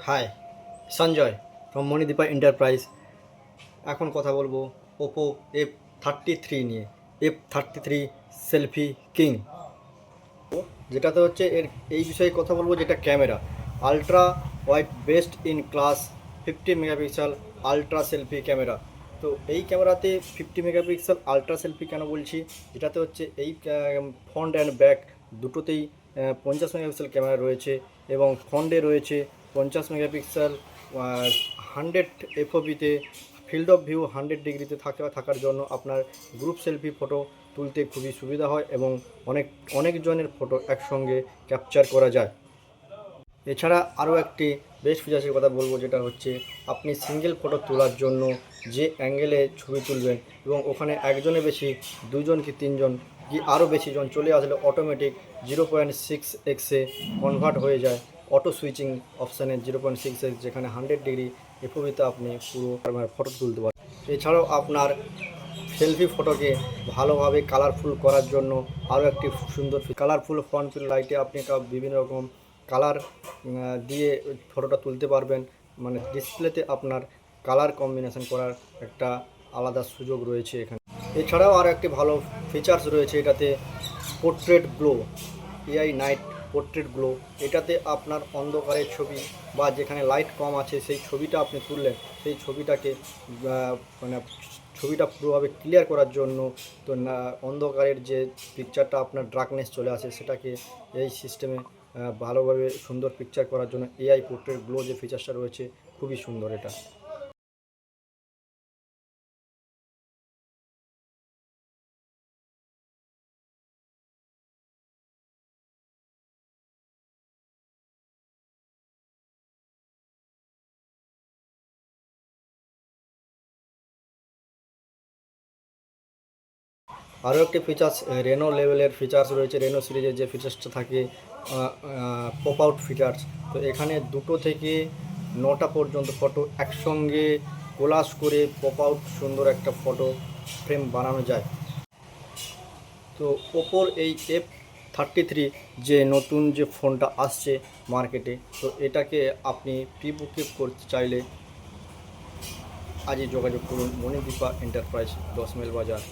High, Sanjay from Manidipa enterprise. এখন কথা বলবো ওপো F33 নিয়ে। F33 সেলফি কিং, যেটাতে হচ্ছে এই বিষয়ে কথা বলবো, যেটা camera ultra wide best in class 50 megapixel ultra selfie camera. তো এই ক্যামেরাতে 50 মেগাপিক্সেল আলট্রা সেলফি কেন বলছি, যেটাতে হচ্ছে এই ফ্রন্ট অ্যান্ড ব্যাক দুটোতেই 50 মেগাপিক্সেল ক্যামেরা রয়েছে এবং ফ্রন্টে রয়েছে 50 মেগাপিক্সেল 100 এফওপিতে ফিল্ড অফ ভিউ 100 ডিগ্রিতে থাকার জন্য আপনার গ্রুপ সেলফি ফটো তুলতে খুবই সুবিধা হয় এবং অনেকজনের ফটো একসঙ্গে ক্যাপচার করা যায়। এছাড়া আরও একটি বেস্ট ফিচার্সের কথা বলবো, যেটা হচ্ছে আপনি সিঙ্গেল ফটো তোলার জন্য যে অ্যাঙ্গেলে ছবি তুলবেন এবং ওখানে একজনের বেশি, দুজন কি তিনজন কি আরও বেশি জন চলে আসলে অটোমেটিক 0.6x কনভার্ট হয়ে যায় অটো সুইচিং অপশানে। 0.6x, যেখানে 100 ডিগ্রি এফওপিতে আপনি পুরো ফটো তুলতে পারেন। এছাড়াও আপনার সেলফি ফটোকে ভালোভাবে কালারফুল করার জন্য আরও একটি সুন্দর কালারফুল ফ্রন্ট লাইটে আপনি বিভিন্ন রকম কালার দিয়ে ফটোটা তুলতে পারবেন। মানে ডিসপ্লেতে আপনার কালার কম্বিনেশন করার একটা আলাদা সুযোগ রয়েছে এখানে। এছাড়াও আর একটি ভালো ফিচার্স রয়েছে এটাতে, portrait glow, AI night portrait glow. এটাতে আপনার অন্ধকারের ছবি বা যেখানে লাইট কম আছে সেই ছবিটা আপনি তুললেন, সেই ছবিটাকে মানে ছবিটা পুরোভাবে ক্লিয়ার করার জন্য, তো অন্ধকারের যে পিকচারটা আপনার ডার্কনেস চলে আসে সেটাকে এই সিস্টেমে ভালোভাবে সুন্দর পিকচার করার জন্য এআই পোর্ট্রেট গ্লো যে ফিচার্সটা রয়েছে খুবই সুন্দর এটা। আরও একটি ফিচার্স রেনো লেভেলের ফিচার্স রয়েছে, রেনো সিরিজের যে ফিচার্সটা থাকে পপ আউট ফিচার্স। তো এখানে 2টো থেকে 9টা পর্যন্ত ফটো একসঙ্গে কোলাজ করে পপ আউট সুন্দর একটা ফটো ফ্রেম বানানো যায়। তো ওপোর এই F33 যে নতুন যে ফোনটা আসছে মার্কেটে, তো এটাকে আপনি প্রি বুকে করতে চাইলে আজই যোগাযোগ করুন মণিদীপা এন্টারপ্রাইজ, 10 মাইল বাজার।